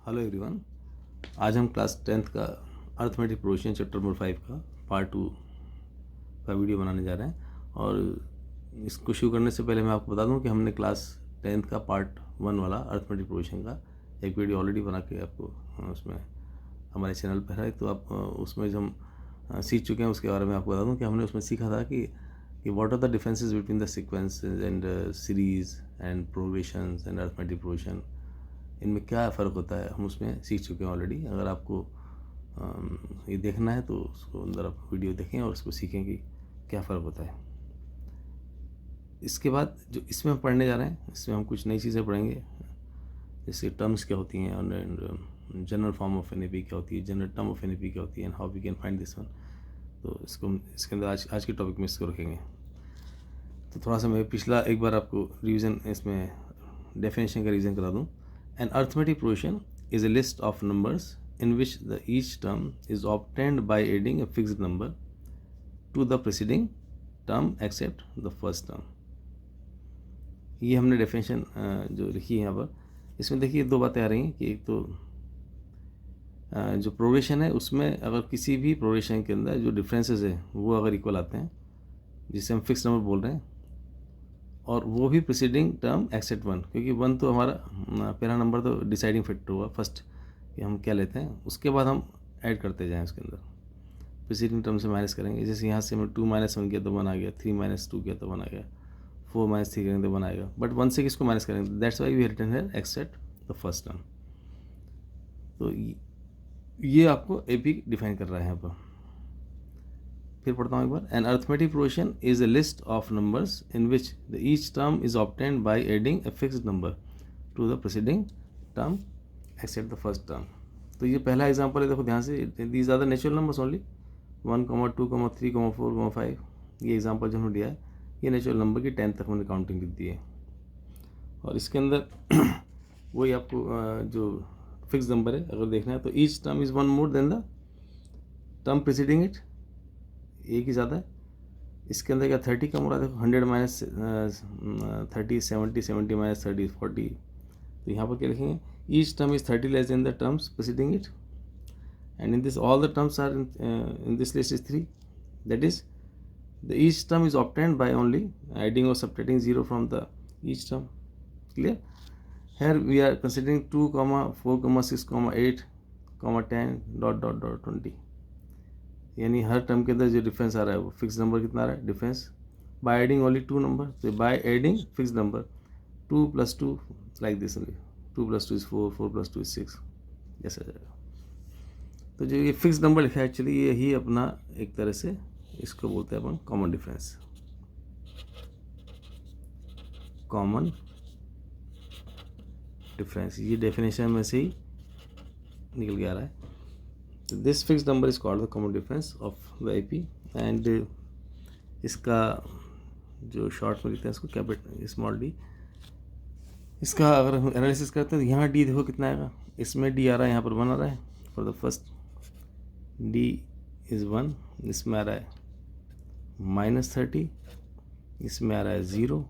Hello everyone. आज हम class 10th का अर्थमेटिक प्रोग्रेशन चैप्टर नंबर 5 का पार्ट 2 का वीडियो बनाने जा रहे हैं। और इसको शुरू करने से पहले मैं आपको बता दूं कि हमने क्लास 10th का पार्ट 1 वाला अर्थमेटिक प्रोग्रेशन का एक वीडियो ऑलरेडी बना के आपको उसमें हमारे चैनल पर है, तो आप उसमें जो हम सीख चुके हैं उसके बारे में आपको बता दूं कि हमने उसमें सीखा था कि what are the differences between the sequences and series and progressions and arithmetic progression, इनमें क्या फ़र्क होता है हम उसमें सीख चुके हैं ऑलरेडी। अगर आपको ये देखना है तो उसको अंदर आप वीडियो देखें और उसको सीखें कि क्या फ़र्क होता है। इसके बाद जो इसमें हम पढ़ने जा रहे हैं, इसमें हम कुछ नई चीज़ें पढ़ेंगे, जैसे टर्म्स क्या होती हैं और जनरल फॉर्म ऑफ एन क्या होती है, जनरल टर्म ऑफ एन क्या होती है, and how we can find this one. तो इसको इसके अंदर आज के टॉपिक में इसको रखेंगे। तो थोड़ा सा मैं पिछला एक बार आपको रिवीजन, इसमें डेफिनेशन का रिवीजन करा दूँ। An arithmetic progression is a list of numbers in which the each term is obtained by adding a fixed number to the preceding term except the first term। ये हमने definition जो लिखी है यहाँ पर, इसमें देखिए दो बातें आ रही हैं कि एक तो जो प्रोग्रेशन है उसमें अगर किसी भी प्रोग्रेशन के अंदर जो डिफरेंसेस है वो अगर इक्वल आते हैं, जिसे हम फिक्स नंबर बोल रहे हैं, और वो भी प्रीसीडिंग टर्म एक्सेप्ट वन, क्योंकि वन तो हमारा पहला नंबर तो डिसाइडिंग फैक्टर हुआ फर्स्ट कि हम क्या लेते हैं, उसके बाद हम ऐड करते जाएं उसके अंदर, प्रीसीडिंग टर्म से माइनस करेंगे। जैसे यहाँ से हमने 2 - 1 किया तो 1 आ गया, 3 - 2 किया तो 1 आ गया, 4 - 3 करेंगे तो 1 आएगा, बट 1 से किसको माइनस करेंगे, दैट्स वाई वी रिटर्न है एक्सेप्ट द फर्स्ट टर्म। तो ये आपको एपी डिफाइन कर रहा है यहाँ पर। फिर पढ़ता हूँ एक बार। An arithmetic progression is a list of numbers in which the each term is obtained by adding a fixed number to the preceding term except the first term. तो ये पहला एग्जांपल है, देखो ध्यान से, these are the natural numbers only 1, 2, 3, 4, 5। ये example जो हमने दिया है ये नेचुरल नंबर की 10 तक हमने काउंटिंग दी है। और इसके अंदर वही आपको जो फिक्स नंबर है अगर देखना है तो each term is one more than the term preceding it, एक ही ज़्यादा है। इसके अंदर क्या 30 कम हो रहा है, देखो 100 - 30, 70, 70 - 30, 40। तो यहाँ पर क्या लिखेंगे, each term is 30 less than the terms preceding it, and in this all the terms are in this list is 3, that is the each term is obtained by only adding और subtracting 0 from the each term. Clear? here we are considering 2, 4, 6, 8, 10 dot dot dot 20, यानी हर term के अंदर जो difference आ रहा है वो fix number कितना आ रहा है difference, by adding only 2 number, तो by adding fix number 2 + 2 like this only, 2 + 2 = 4, 4 + 2 = 6, जैसा जाएगा। तो जो ये फिक्स नंबर लिखा है एक्चुअली यही अपना एक तरह से इसको बोलते हैं अपन कॉमन डिफरेंस, कॉमन डिफरेंस, ये डेफिनेशन में से ही निकल के आ रहा है। तो this fix number is called the common difference of the AP, and इसका जो शॉर्ट में लिखते हैं इसको कैपिटल स्मॉल डी। इसका अगर हम एनालिसिस करते हैं तो यहाँ डी देखो कितना आएगा, इसमें डी आ रहा है, यहाँ पर 1 आ रहा है for the first, D is 1, इसमें आ रहा है -30, इसमें आ रहा है 0,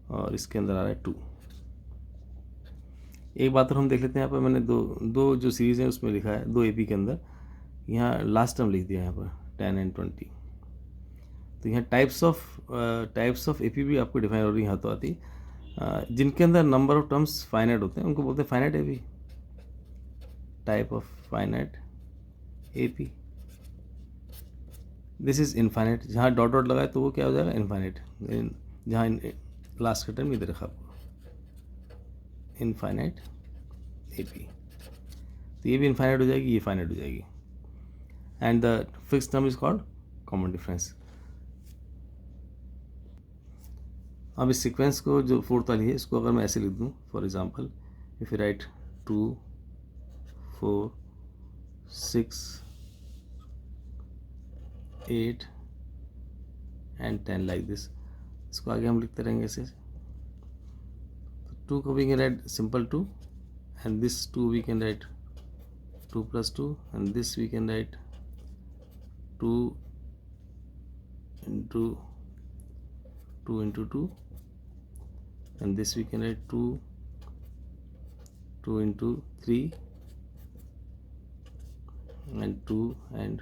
और इसके अंदर आ रहा है 2। एक बात और हम देख लेते हैं, यहाँ पर मैंने दो जो सीरीज़ है उसमें लिखा है, 2 एपी के अंदर यहाँ लास्ट टर्म लिख दिया यहाँ पर 10 and 20। तो यहाँ टाइप्स ऑफ एपी भी आपको डिफाइन हो रही है हाथों आती, जिनके अंदर नंबर ऑफ टर्म्स फाइनाइट होते हैं उनको बोलते हैं finite AP, type of finite AP. This is infinite, जहाँ डॉट डॉट लगाए तो वो क्या हो जाएगा इनफाइनाइट, जहाँ लास्ट का टर्म इधर रखा इनफाइनाइट एपी, तो ये भी इनफाइनाइट हो जाएगी, ये फाइनाइट हो जाएगी, and the fix term is called common difference. अब इस सीक्वेंस को जो 4th वाली है इसको अगर मैं ऐसे लिख दूँ, for example if you write 2, 4, 6, 8 and 10 like this, इसको आगे हम लिखते रहेंगे ऐसे। 2 को we can write simple 2, and this 2 we can write 2 + 2, and this we can write 2 × 2 × 2, and this we can write 2 2 into 3 and 2 and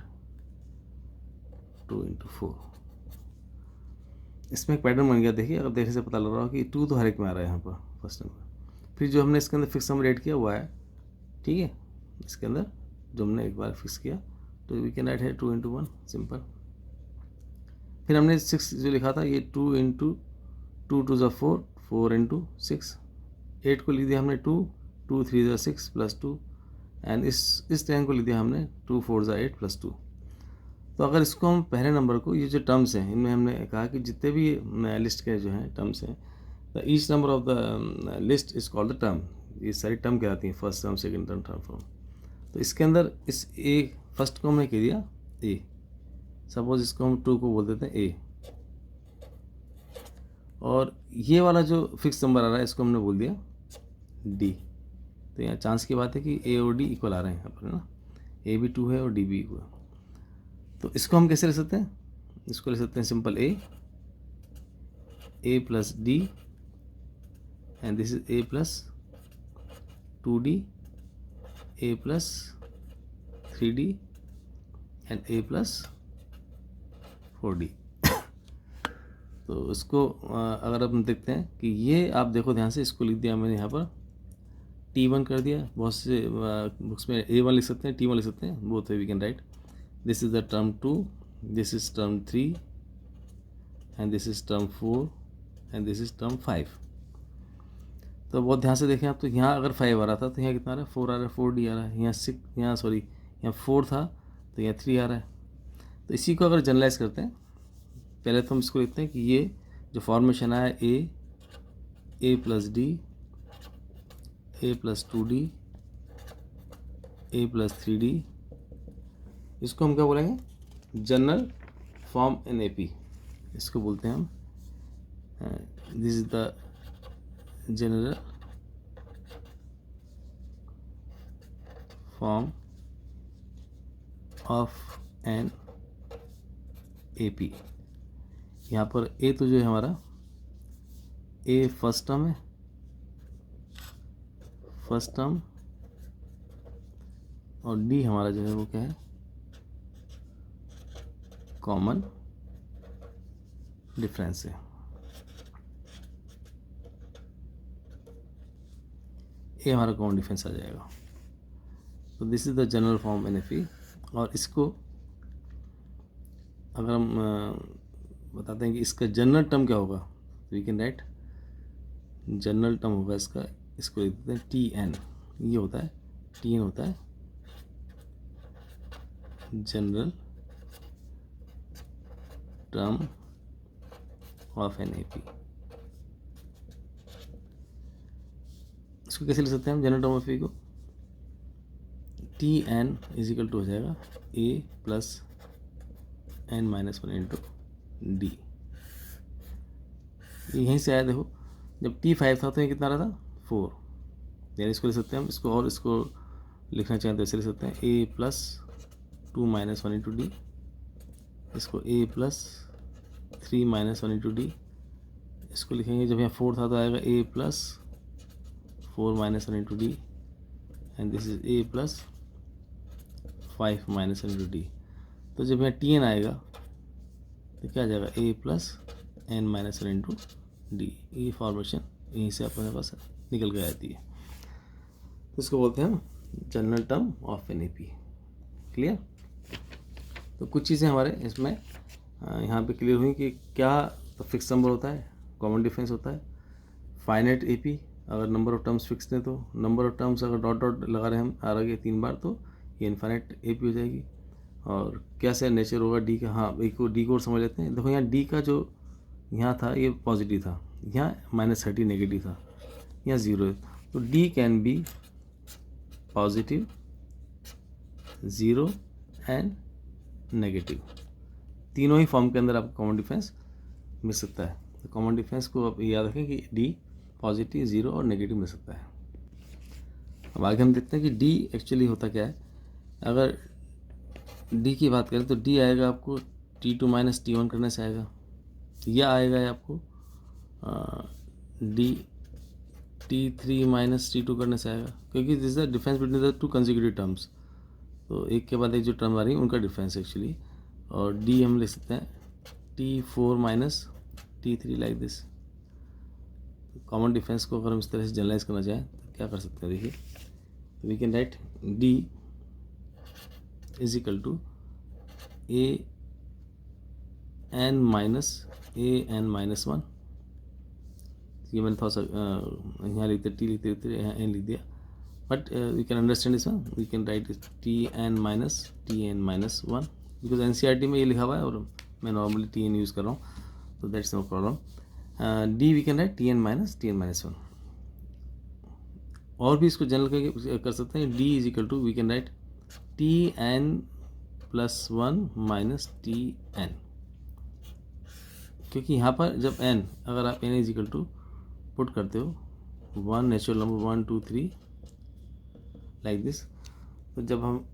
2 into 4। इसमें एक pattern बन गया। देखिए, अगर देखने से पता लग रहा हो कि 2 तो हर एक में आ रहा है यहाँ पर फर्स्ट नंबर। फिर जो हमने इसके अंदर फिक्स नंबर ऐड किया वो आया, ठीक है। इसके अंदर जो हमने एक बार फिक्स किया तो वी कैन राइट है 2 into 1 सिंपल। फिर हमने 6 जो लिखा था ये 2 into 2 to the 4, 4 into 6। 8 को लिख दिया हमने 2, 2 3 the 6 प्लस 2 एंड इस 10 को लिख दिया हमने 2 4 the 8 प्लस 2। तो अगर इसको हम पहले नंबर को, ये जो टर्म्स हैं इनमें हमने कहा कि जितने भी लिस्ट के जो हैं टर्म्स हैं, the each number of the list is called the term. ये सारी टर्म कहलाती हैं, first term, second term, third term. तो इसके अंदर इस ए फर्स्ट को हमने कह दिया ए, सपोज इसको हम 2 को बोल देते हैं ए, और ये वाला जो फिक्स नंबर आ रहा है इसको हमने बोल दिया डी। तो यहाँ चांस की बात है कि ए और डी इक्वल आ रहे हैं यहाँ पर, है ना। ए भी 2 है और डी भी 2 है। तो इसको हम कैसे ले सकते हैं? इसको ले सकते हैं simple A plus D and this is a plus 2d, A plus 3d and A plus 4d। तो इसको अगर हम देखते हैं कि ये आप देखो ध्यान से, इसको लिख दिया मैंने यहाँ पर T1 कर दिया। बहुत से बुक्स में A1 लिख सकते हैं, T1 लिख सकते हैं, both way we can write. This is the term 2, this is term 3 and this is term 4 and this is term 5। तो बहुत ध्यान से देखें आप, तो यहाँ अगर 5 आ रहा था तो यहाँ कितना आ रहा है? 4 आ रहा है, 4d आ रहा है। यहाँ 6, यहाँ 4 था तो यहाँ 3 आ रहा है। तो इसी को अगर जनरलाइज करते हैं, पहले तो हम इसको लिखते हैं कि ये जो फॉर्मेशन आया ए प्लस डी, ए प्लस 2d, ए प्लस 3d, इसको हम क्या बोलेंगे? जनरल फॉर्म इन एपी, इसको बोलते हैं हम। This is the general form of an AP. यहाँ पर ए तो जो है हमारा ए फर्स्ट टर्म है, फर्स्ट टर्म, और डी हमारा जो है वो क्या है? कॉमन डिफरेंस है। ये हमारा कॉमन डिफरेंस आ जाएगा। तो this is the general form an F E. और इसको अगर हम बताते हैं कि इसका जनरल टर्म क्या होगा, we can write general term होगा इसका, इसको लिख देते हैं टी एन। ये होता है टी एन, होता है general term of an AP. इसको कैसे लिख सकते हैं हम जनरल टर्म ऑफ ए को? T n is equal to हो जाएगा a plus n minus 1 into d. यहीं से आया, देखो जब T5 था तो ये कितना रहा था? 4। यानी इसको लिख सकते हैं हम, इसको और इसको लिखना चाहें तो ऐसे लिख सकते हैं a plus 2 minus 1 into d, इसको a plus 3 minus 1 into d. इसको लिखेंगे, जब यहाँ 4 था तो आएगा a plus 4 minus 1 into d and this is a plus 5 minus 1 into d. तो जब यहाँ टी एन आएगा तो क्या आ जाएगा? A plus n minus 1 into d. ये फॉर्मेशन यहीं से अपने पास निकल के आती है। तो इसको बोलते हैं हम general term of an A P. Clear? तो कुछ चीज़ें हमारे इसमें यहाँ पे क्लियर हुई कि क्या तो फिक्स नंबर होता है, कॉमन डिफरेंस होता है, फाइनाइट ए पी अगर नंबर ऑफ टर्म्स फिक्स हैं, तो नंबर ऑफ टर्म्स अगर डॉट डॉट लगा रहे हैं हम आ रहा है 3 बार तो ये इनफाइनाइट ए पी हो जाएगी। और कैसे नेचर होगा डी का? हाँ, एक को डी को और समझ लेते हैं। देखो यहाँ डी का जो यहाँ था ये पॉजिटिव था, यहाँ -30 नेगेटिव था, यहाँ 0 है। तो D can be positive, 0 and negative. तीनों ही फॉर्म के अंदर आपको कॉमन डिफरेंस मिल सकता है। तो कॉमन डिफरेंस को आप याद रखें कि डी पॉजिटिव, 0 और नेगेटिव मिल सकता है। अब आगे हम देखते हैं कि डी एक्चुअली होता क्या है। अगर डी की बात करें तो डी आएगा आपको T2 माइनस T1 करने से आएगा। यह आएगा आपको डी T3 माइनस T2 करने से आएगा, क्योंकि this is the difference between the two consecutive terms. तो एक के बाद एक जो टर्म आ रही है उनका डिफरेंस एक्चुअली। और डी हम लिख सकते हैं T4 minus T3 like this. Common difference को अगर हम इस तरह से जनरलाइज करना चाहें तो क्या कर सकते हैं, देखिए we can write D is equal to AN minus 1। ये मैंने थोड़ा सा यहाँ लिखते T लिखते यहाँ N लिख दिया, but we can understand this one. We can write TN minus 1 because NCERT में ये लिखा हुआ है और मैं नॉर्मली TN यूज़ कर रहा हूँ, तो that's no problem. D we can write TN minus 1। और भी इसको जनरल करके कर सकते हैं। D is equal to we can write TN plus 1 minus TN, क्योंकि यहाँ पर जब n, अगर आप n is equal to put करते हो 1 नेचुरल नंबर 1 2 3 लाइक दिस, तो जब हम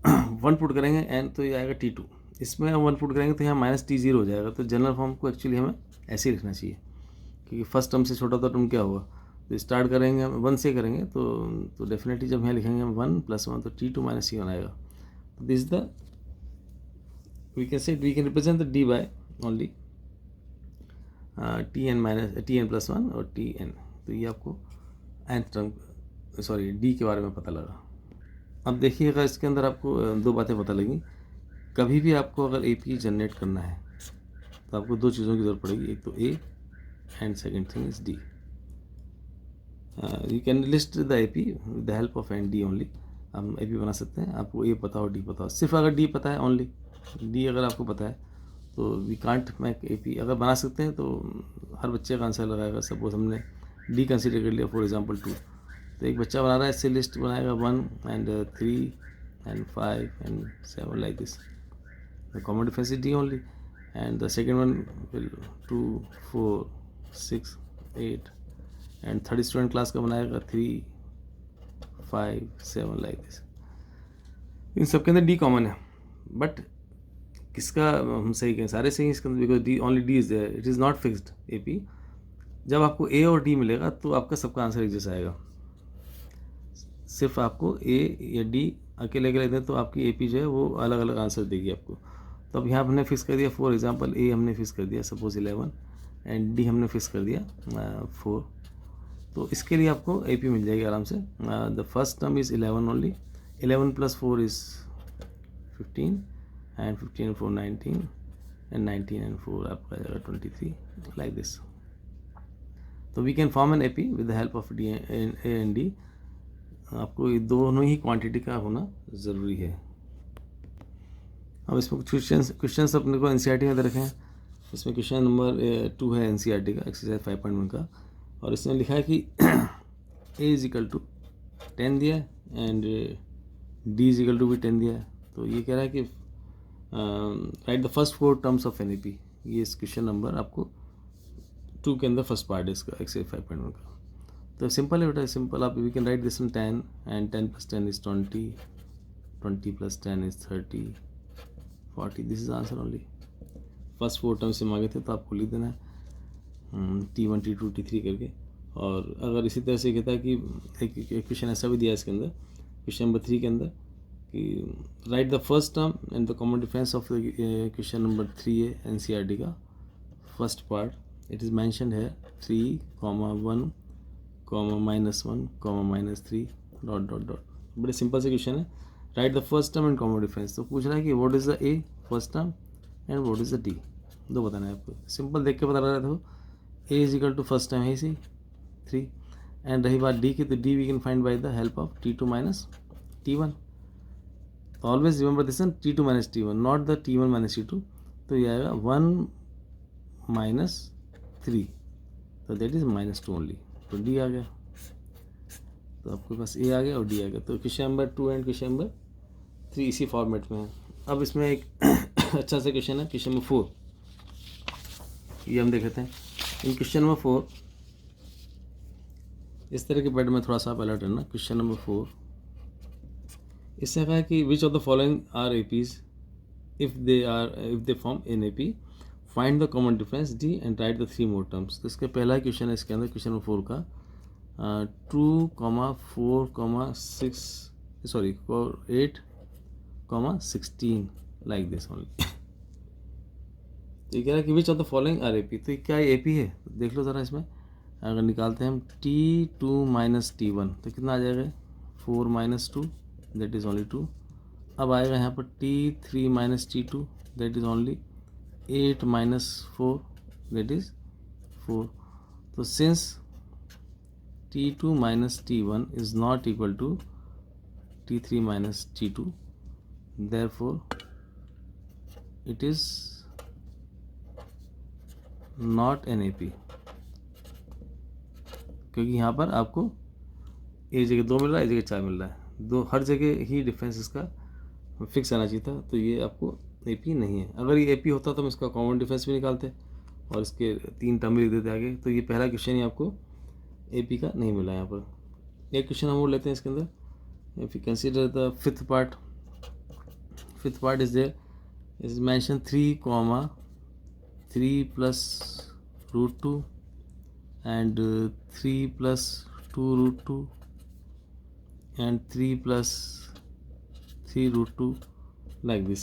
1 पुट करेंगे n तो ये आएगा T2। इसमें हम 1 पुट करेंगे तो यहाँ माइनस T0 हो जाएगा। तो जनरल फॉर्म को एक्चुअली हमें ऐसे ही लिखना चाहिए, क्योंकि फर्स्ट टर्म से छोटा टर्म क्या होगा, तो स्टार्ट करेंगे हम 1 से करेंगे तो डेफिनेटली जब यहाँ लिखेंगे हम 1 प्लस 1 तो T2 माइनस C1 आएगा। तो this the we can say we can represent the D by only TN plus 1 और TN। तो ये आपको nth टर्म D के बारे में पता लगा। अब देखिएगा इसके अंदर आपको दो बातें पता लगी। कभी भी आपको अगर AP जनरेट करना है तो आपको दो चीज़ों की ज़रूरत पड़ेगी, एक तो A and second thing is D। You can list the AP with the help of and D only. हम AP बना सकते हैं, आपको A पता हो D पता हो। सिर्फ अगर D पता है ओनली, D अगर आपको पता है तो वी कांट मेक AP। अगर बना सकते हैं तो हर बच्चे का आंसर लगाएगा। सपोज हमने D कंसिडर कर लिया फॉर एग्जांपल 2, तो एक बच्चा बना रहा है, इससे लिस्ट बनाएगा 1 and 3 and 5 and 7 like this. The common difference is D only, and the second one will 2 4 6 8 and third student class का बनाएगा 3 5 7 लाइक दिस। इन सब के अंदर D कॉमन है, बट किसका हम सही कहें, सारे सही इसके अंदर, because D only D is there, it is not fixed AP। जब आपको A और D मिलेगा तो आपका सबका आंसर एक जैसा आएगा। सिर्फ आपको A या D अकेले अकेले दें तो आपकी AP जो है वो अलग अलग आंसर देगी आपको। तो अब यहाँ हमने फिक्स कर दिया, फॉर एग्जांपल A हमने फिक्स कर दिया सपोज 11 एंड D हमने फिक्स कर दिया 4। तो इसके लिए आपको AP मिल जाएगी आराम से। The first term is 11 only, 11 plus 4 is 15 and 15 and 4 19 and 19 and 4 आपका जाएगा 23 लाइक दिस। तो we can form an AP with the help of A and D। आपको ये दोनों ही क्वांटिटी का होना ज़रूरी है। अब इसमें कुछ क्वेश्चन अपने को NCERT में दे रखे हैं। इसमें क्वेश्चन नंबर 2 है NCERT का, एक्सरसाइज 5.1 का, और इसमें लिखा है कि A इज इक्वल टू 10 दिया है and D is equal to भी 10 दिया है। तो ये कह रहा है कि right the first 4 terms of NAP। ये इस क्वेश्चन नंबर आपको 2 के अंदर फर्स्ट पार्ट है इसका, एक्सरसाइज 5.1 का। तो सिंपल है बेटा, सिंपल। आप we can write this 10 and 10 plus 10 is 20, 20 plus 10 is 30, 40। This is answer only. First 4 terms से मांगे थे तो आपको लिख देना है T1 T2 T3 करके। और अगर इसी तरह से कहता है कि एक क्वेश्चन ऐसा भी दिया है इसके अंदर, क्वेश्चन नंबर 3 के अंदर, कि right the first term and the common difference of question number 3 है NCERT का first part. It is mentioned है 3, -1, -1, -3 ... बड़े सिंपल से क्वेश्चन है। Right the first term and common difference. तो पूछ रहा है कि what is the A first term and what is the D, दो बताना है आपको। सिंपल देख के बता रहा था। A is equal to first term है इसी 3, एंड रही बात D की, तो D we can find by the help of T2 minus T1। Always remember this T2 minus T1, not the T1 minus T2। तो ये आएगा 1 -3, तो दैट इज -2 ओनली। तो D आ गया, तो आपके पास A आ गया और D आ गया। तो question number 2 and question number 3 इसी फॉर्मेट में है। अब इसमें एक अच्छा सा क्वेश्चन है, क्वेश्चन नंबर 4। ये हम देख लेते हैं। इन क्वेश्चन नंबर 4 इस तरह के पैटर्न में थोड़ा सा आप अलर्ट रहना। क्वेश्चन नंबर 4 इससे कहा है कि which of the following are APs if they form NAP, find the common difference D and write the 3 more terms. तो इसका पहला क्वेश्चन है इसके अंदर, क्वेश्चन नंबर 4 का, 2,4,6 sorry 8,16 लाइक दिस ओनली। तो ये कह रहा है कि which of the following are AP। तो क्या ये AP है? देख लो ज़रा इसमें, अगर निकालते हैं हम T2 माइनस T1 तो कितना आ जाएगा? 4 माइनस 2 दैट इज़ ओनली 2। अब आएगा यहाँ पर T3 minus T2 that is only 8 minus 4 that is 4। तो since T2 minus T1 is not equal to T3 minus T2, therefore it is not an AP, क्योंकि यहाँ पर आपको एक जगह 2 मिल रहा है, एक जगह 4 मिल रहा है, दो हर जगह ही डिफरेंस इसका फिक्स आना चाहिए था, तो ये आपको AP नहीं है। अगर ये AP होता तो हम इसका कॉमन डिफरेंस भी निकालते और इसके 3 टर्म भी लिख देते आगे। तो ये पहला क्वेश्चन ही आपको AP का नहीं मिला यहाँ पर। एक क्वेश्चन हम और लेते हैं इसके अंदर। If you consider the fifth part is there is mention 3 plus √2 and 3 plus 2√2 and 3 plus 3√2 like this।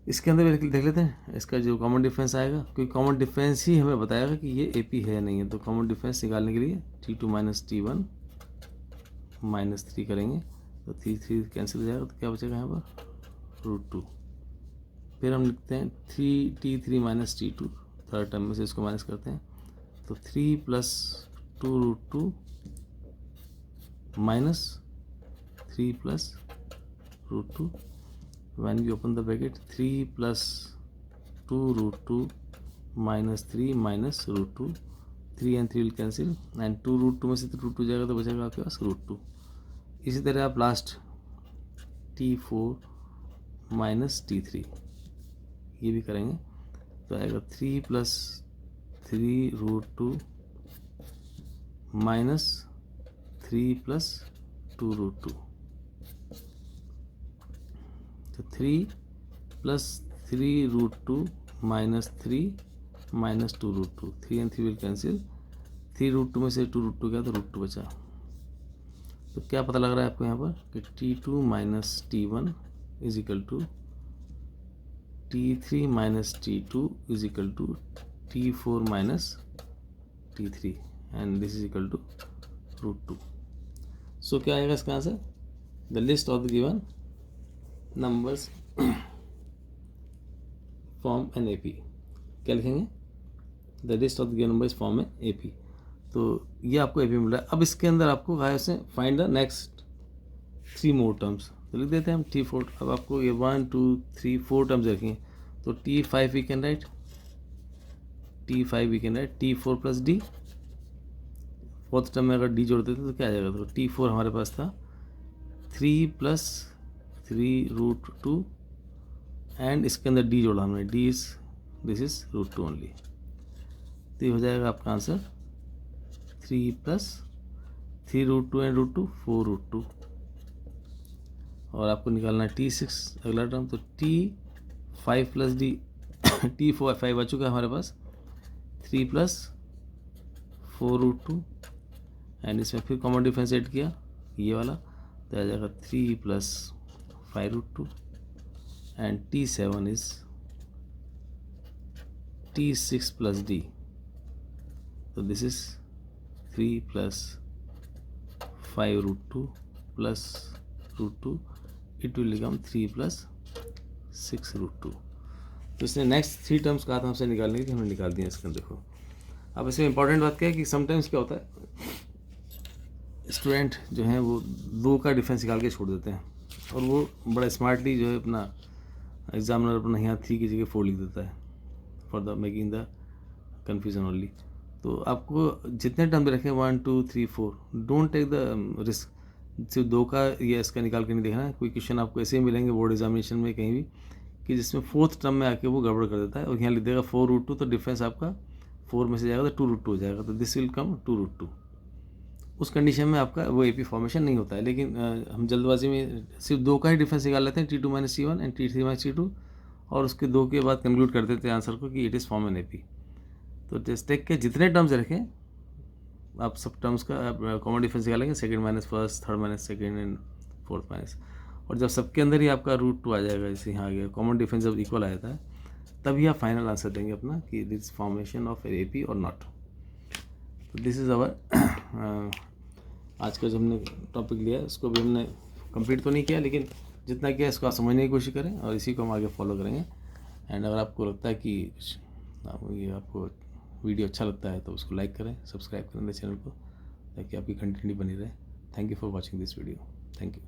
इसके अंदर भी देख लेते हैं इसका जो कॉमन डिफरेंस आएगा, क्योंकि कॉमन डिफरेंस ही हमें बताएगा कि ये AP है नहीं है। तो कॉमन डिफरेंस निकालने के लिए T2 माइनस T1 माइनस 3 करेंगे तो 3 कैंसिल हो जाएगा, तो क्या बचेगा यहाँ पर √2। फिर हम लिखते हैं T3 minus T2, third term में से इसको माइनस करते हैं तो 3 plus 2√2 minus 3 plus √2। when we open the bracket 3 plus 2√2 minus 3 minus √2, 3 and 3 will cancel and 2√2 में से तो √2 जाएगा तो बचेगा आपके पास √2। इसी तरह आप लास्ट T4 माइनस T3 ये भी करेंगे तो आएगा 3 प्लस 3√2 माइनस 3 प्लस 2√2। तो 3 plus 3√2 minus 3 minus 2√2, 3 and 3 will cancel, 3√2 में से 2√2 गया तो √2 बचा। तो क्या पता लग रहा है आपको यहाँ पर कि T2 minus T1 is equal to T3 minus T2 is equal to T4 minus T3 and this is equal to √2। सो क्या आएगा इसका answer? The list of the given numbers form an AP। क्या लिखेंगे? The list of the given numbers form an AP। तो ये आपको AP मिल रहा है। अब इसके अंदर आपको कहा है उसने find the next 3 more terms, तो लिख देते हैं हम T4। अब आपको ये 1 2 3 4 टर्म्स रखेंगे तो T5 we can write T4 plus D। Fourth term में अगर D जोड़ देते तो क्या आ जाएगा? तो T4 हमारे पास था 3 प्लस 3√2 एंड इसके अंदर D जोड़ा हमने, दिस इज √2 ओनली। तो ये हो जाएगा आपका आंसर 3 प्लस 3√2 एंड √2 4√2। और आपको निकालना है T6 अगला टर्म, तो T5 प्लस D T4 5 आ चुका है हमारे पास, 3 प्लस 4√2 एंड इसमें फिर कॉमन डिफरेंस ऐड किया ये वाला तो आ जाएगा 3 plus 5√2 and T7 is T6 plus D। तो this is 3 plus 5√2 plus √2, it will become 3 plus 6√2। तो इसने नेक्स्ट 3 टर्म्स कहा था हमसे निकालने की, हमने निकाल दिया इसके अंदर। देखो अब इसमें इंपॉर्टेंट बात क्या है कि समटाइम्स क्या होता है स्टूडेंट जो हैं वो 2 का डिफरेंस निकाल के छोड़ देते हैं और वो बड़ा स्मार्टली जो है अपना एग्जामिनर अपना यहाँ 3 की जगह 4 लिख देता है for the making the confusion only. तो आपको जितने टर्म रखें 1 2 3 4 डोंट टेक द रिस्क, सिर्फ 2 का या इसका निकाल के नहीं देखना है। कोई क्वेश्चन आपको ऐसे ही मिलेंगे बोर्ड एग्जामिनेशन में कहीं भी कि जिसमें फोर्थ टर्म में आके वो गड़बड़ कर देता है और यहाँ लिख देगा 4√2, तो डिफरेंस आपका 4 में से जाएगा तो 2√2 हो जाएगा, तो दिस विल कम 2√2। उस कंडीशन में आपका वो AP फॉर्मेशन नहीं होता है। लेकिन हम जल्दबाजी में सिर्फ 2 का ही डिफरेंस निकाल लेते हैं T2 minus T1 and T3 minus T2 और उसके 2 के बाद कंक्लूड कर देते हैं आंसर को कि it is form an AP। तो जस्ट टेक के जितने टर्म्स रखें आप सब टर्म्स का कॉमन डिफरेंस निकालेंगे, second minus first, third minus second and fourth minus, और जब सबके अंदर ही आपका रूट 2 आ जाएगा, जैसे यहाँ आ गया कॉमन डिफरेंस जब इक्वल आ जाता है, तभी आप फाइनल आंसर देंगे अपना कि this formation of A P और नॉट। तो दिस इज़ आवर आज का जो हमने टॉपिक लिया है उसको भी हमने कंप्लीट तो नहीं किया, लेकिन जितना किया इसको आप समझने की कोशिश करें और इसी को हम आगे फॉलो करेंगे। एंड अगर आपको लगता है कि ये आपको वीडियो अच्छा लगता है तो उसको लाइक करें, सब्सक्राइब करें मेरे चैनल को, ताकि आपकी कंटेंट बनी रहे। Thank you for watching this video. Thank you.